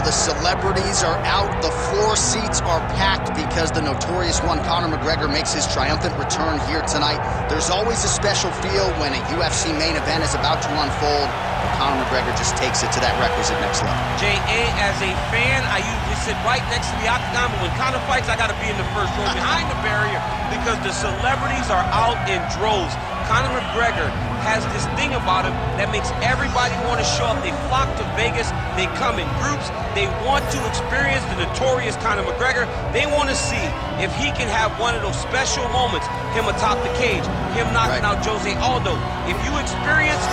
Well, the celebrities are out. The floor seats are packed because the notorious one, Conor McGregor, makes his triumphant return here tonight. There's always a special feel when a UFC main event is about to unfold. Conor McGregor just takes it to that requisite next level. J.A., as a fan, I usually sit right next to the octagon, but when Conor fights, I got to be in the first row behind the barrier because the celebrities are out in droves. Conor McGregor has this thing about him that makes everybody want to show up. They flock to Vegas. They come in groups. They want to experience the notorious Conor McGregor. They want to see if he can have one of those special moments, him atop the cage, him knocking out Jose Aldo. If you experience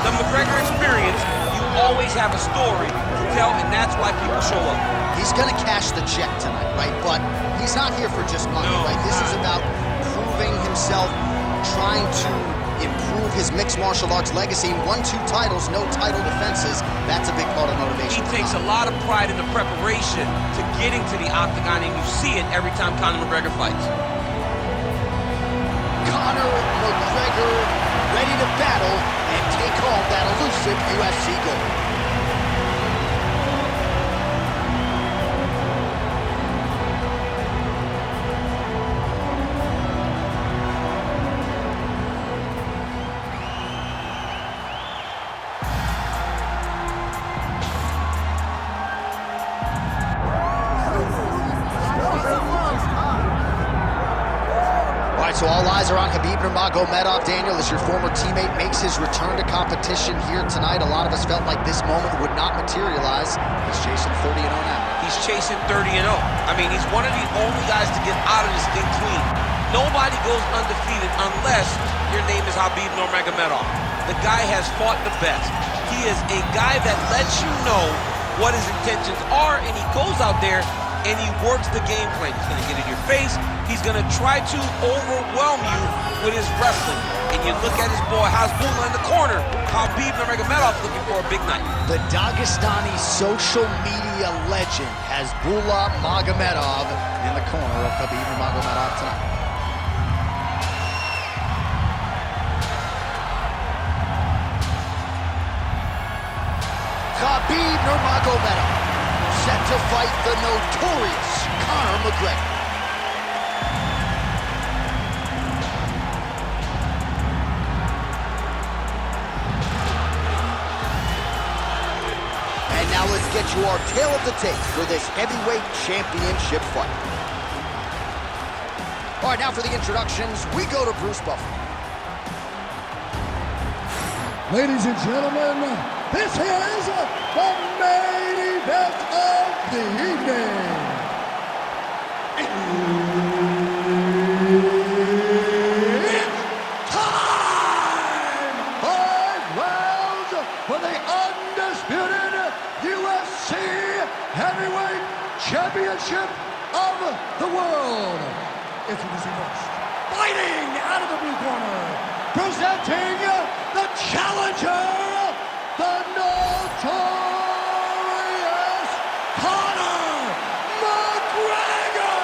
the McGregor experience, you always have a story to tell, and that's why people show up. He's going to cash the check tonight, right? But he's not here for just money, right? This is about proving himself, trying to improve his mixed martial arts legacy. 1-2 titles, no title defenses. That's a big part of motivation. He takes a lot of pride in the preparation to getting to the octagon, and you see it every time Conor McGregor fights. Conor McGregor ready to battle and take home that elusive UFC gold. So all eyes are on Khabib Nurmagomedov. Daniel, as your former teammate makes his return to competition here tonight, a lot of us felt like this moment would not materialize. He's chasing 30-0 now. He's chasing 30-0. I mean, he's one of the only guys to get out of this thing clean. Nobody goes undefeated unless your name is Khabib Nurmagomedov. The guy has fought the best. He is a guy that lets you know what his intentions are, and he goes out there and he works the game plan. He's going to get in your face. He's going to try to overwhelm you with his wrestling. And you look at his boy Hasbulla in the corner. Khabib Nurmagomedov looking for a big night. The Dagestani social media legend Hasbulla Magomedov in the corner of Khabib Nurmagomedov tonight. Khabib Nurmagomedov set to fight the notorious Conor McGregor. And now let's get you our tale of the tape for this heavyweight championship fight. All right, now for the introductions, we go to Bruce Buffer. Ladies and gentlemen, this is the main event of the evening. It's time! 5 rounds for the undisputed UFC Heavyweight Championship of the world. Introducing first, fighting out of the blue corner, presenting the challenger, the notorious Conor McGregor!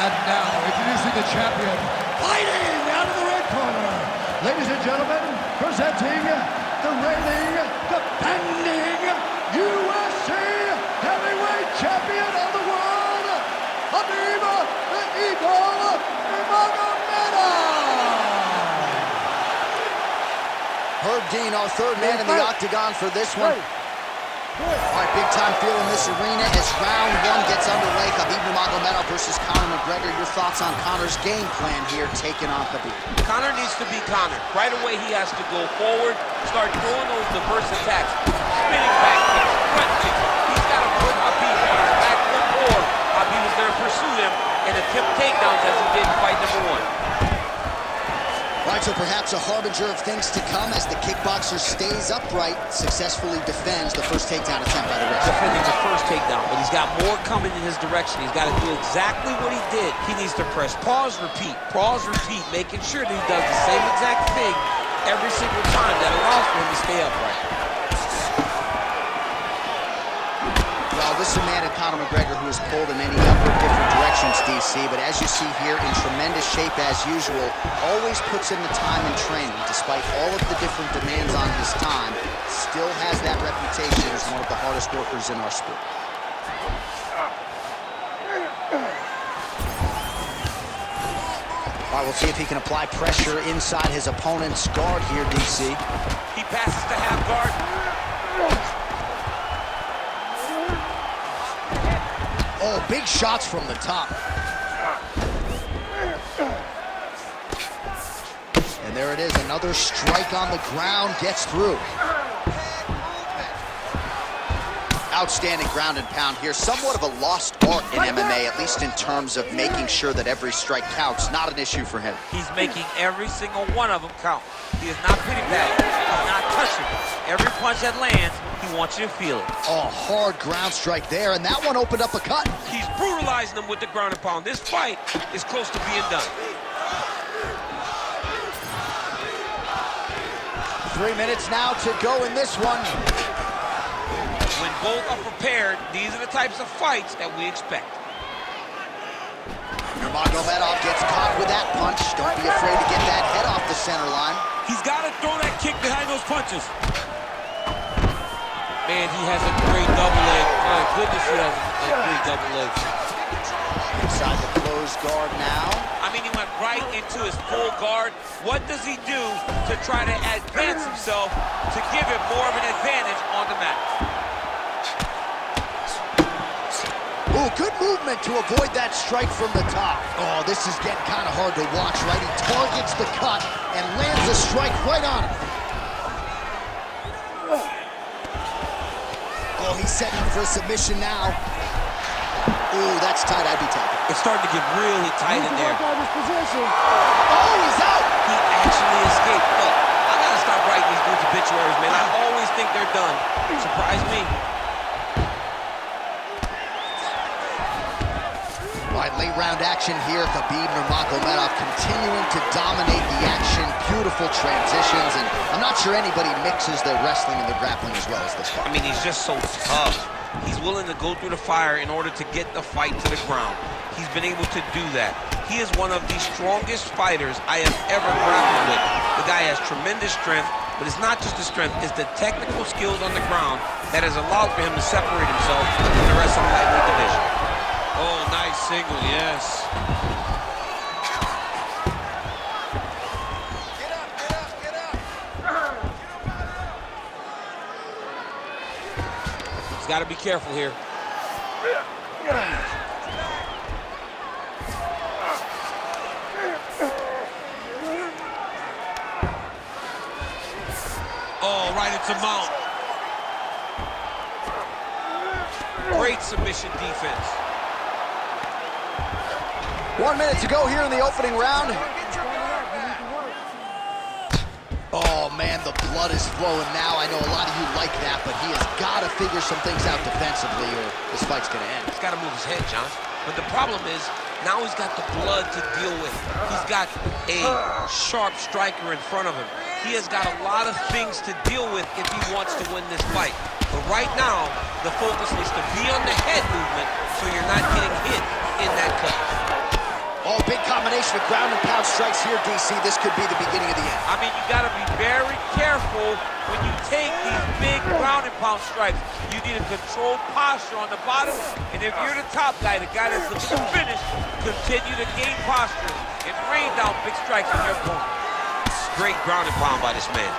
And now, introducing the champion, fighting out of the red corner, ladies and gentlemen, presenting the reigning, defending UFC Heavyweight Champion of the world, Khabib the Eagle Nurmagomedov! Herb Dean, our third man in the octagon for this one. All right, big time feel in this arena as round 1 gets underway. Khabib Nurmagomedov versus Conor McGregor. Your thoughts on Conor's game plan here, taking on Khabib? Conor needs to be Conor. Right away, he has to go forward, start throwing those diverse attacks, spinning back kicks, front kicks. He's got to put Khabib on his back foot, or Khabib is going to pursue him and attempt takedowns as he did in fight number 1. All right, so perhaps a harbinger of things to come as the kickboxer stays upright, successfully defends the first takedown attempt by the wrestler. Defending the first takedown, but he's got more coming in his direction. He's got to do exactly what he did. He needs to press pause, repeat, making sure that he does the same exact thing every single time. That allows for him to stay upright. Well, this is a man in Conor McGregor who has pulled in any number of different directions, DC, but as you see here, in tremendous shape as usual. Always puts in the time in training, despite all of the different demands on his time. Still has that reputation as one of the hardest workers in our sport. All right, we'll see if he can apply pressure inside his opponent's guard here, DC. He passes to half guard. Oh, big shots from the top. And there it is, another strike on the ground, gets through. Outstanding ground and pound here. Somewhat of a lost art in MMA, at least in terms of making sure that every strike counts. Not an issue for him. He's making every single one of them count. He is not pity-patting. He's not touching. Every punch that lands, he wants you to feel it. Oh, hard ground strike there, and that one opened up a cut. He's brutalizing them with the ground and pound. This fight is close to being done. 3 minutes now to go in this one. When both are prepared, these are the types of fights that we expect. Nurmagomedov gets caught with that punch. Don't be afraid to get that head off the center line. He's got to throw that kick behind those punches. Man, he has a great double leg. My goodness, he has a great double leg. Inside the closed guard now. I mean, he went right into his full guard. What does he do to try to advance himself to give him more of an advantage on the mat? Ooh, good movement to avoid that strike from the top. Oh, this is getting kind of hard to watch, right? He targets the cut and lands a strike right on it. Oh, he's setting up for a submission now. Ooh, that's tight. I'd be tapping. It's starting to get really tight in there. Oh, he's out! He actually escaped. Look, I gotta stop writing these dudes obituaries, man. I always think they're done. Surprise me. All right, late round action here. Khabib Nurmagomedov continuing to dominate the action. Beautiful transitions, and I'm not sure anybody mixes their wrestling and their grappling as well as this guy. I mean, he's just so tough. He's willing to go through the fire in order to get the fight to the ground. He's been able to do that. He is one of the strongest fighters I have ever grappled with. The guy has tremendous strength, but it's not just the strength, it's the technical skills on the ground that has allowed for him to separate himself from the rest of the lightweight division. Oh, nice single, yes. Get up, get up, get up. He's got to be careful here. Oh, right into mount. Great submission defense. 1 minute to go here in the opening round. Oh, man, the blood is flowing now. I know a lot of you like that, but he has got to figure some things out defensively or this fight's going to end. He's got to move his head, John. But the problem is, now he's got the blood to deal with. He's got a sharp striker in front of him. He has got a lot of things to deal with if he wants to win this fight. But right now, the focus needs to be on the head movement so you're not getting hit in that cut. Oh, big combination of ground and pound strikes here, DC. This could be the beginning of the end. I mean, you got to be very careful when you take these big ground and pound strikes. You need a controlled posture on the bottom, and if you're the top guy, the guy that's looking to finish, continue to gain posture and rain down big strikes on your opponent. Great ground and pound by this man.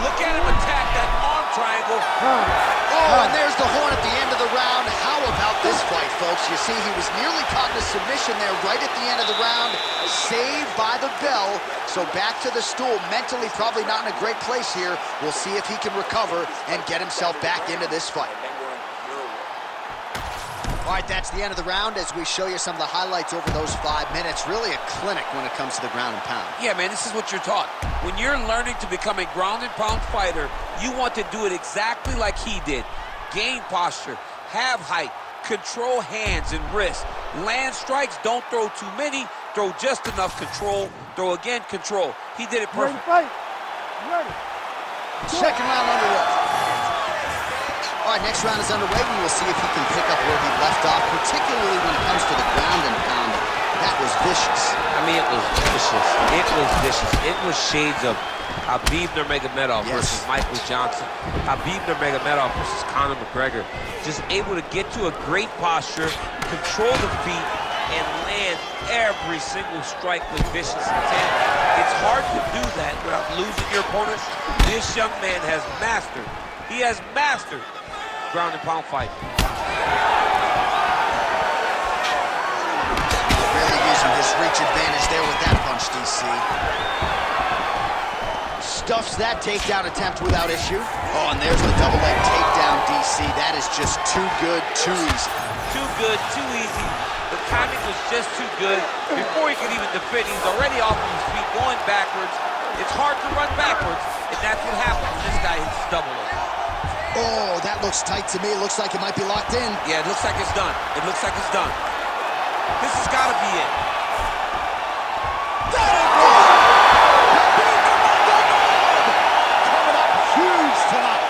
Look at him attack that arm triangle. Oh, and there's the horn at the end of the round. How about this fight, folks? You see, he was nearly caught in a submission there right at the end of the round. Saved by the bell. So back to the stool. Mentally probably not in a great place here. We'll see if he can recover and get himself back into this fight. All right, that's the end of the round as we show you some of the highlights over those 5 minutes. Really a clinic when it comes to the ground and pound. Yeah, man, this is what you're taught. When you're learning to become a ground and pound fighter, you want to do it exactly like he did. Gain posture, have height, control hands and wrists. Land strikes, don't throw too many, throw just enough, control, throw again, control. He did it perfect. Second round underway. All right, next round is underway. We will see if he can pick up where he left off, particularly when it comes vicious. It was vicious. It was shades of Khabib Nurmagomedov versus Michael Johnson. Khabib Nurmagomedov versus Conor McGregor. Just able to get to a great posture, control the feet, and land every single strike with vicious intent. It's hard to do that without losing your opponent. This young man has mastered. He has mastered ground and pound fight. Really using his reach advantage there with that punch, DC. Stuffs that takedown attempt without issue. Oh, and there's the double leg takedown, DC. That is just too good, too easy. Too good, too easy. The timing was just too good. Before he could even defend, he's already off of his feet, going backwards. It's hard to run backwards, and that's what happens when this guy hits double leg. Oh, that looks tight to me. It looks like it might be locked in. Yeah, it looks like it's done. It looks like it's done. This has got to be it. Coming up huge tonight.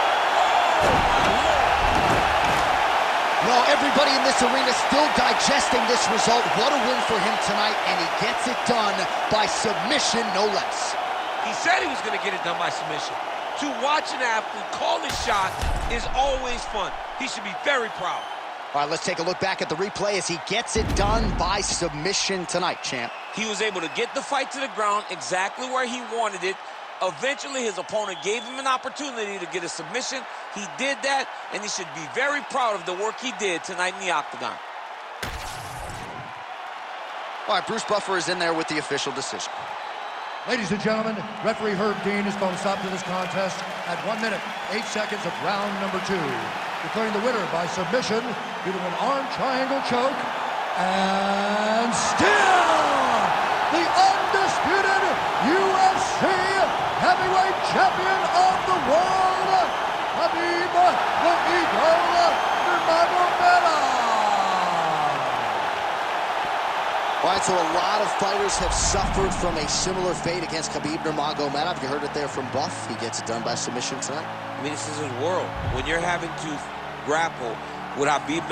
Well, everybody in this arena still digesting this result. What a win for him tonight, and he gets it done by submission, no less. He said he was going to get it done by submission. To watch an athlete call his shot is always fun. He should be very proud. All right, let's take a look back at the replay as he gets it done by submission tonight, champ. He was able to get the fight to the ground exactly where he wanted it. Eventually, his opponent gave him an opportunity to get a submission. He did that, and he should be very proud of the work he did tonight in the octagon. All right, Bruce Buffer is in there with the official decision. Ladies and gentlemen, referee Herb Dean has called a stop to this contest at 1 minute, 8 seconds of round number 2. Declaring the winner by submission due to an arm triangle choke. And still, the undisputed UFC heavyweight champion of the world, Khabib the Eagle Nurmagomedov. All right, so a lot of fighters have suffered from a similar fate against Khabib Nurmagomedov. You heard it there from Buff. He gets it done by submission tonight. I mean, this is his world. When you're having to grapple with Khabib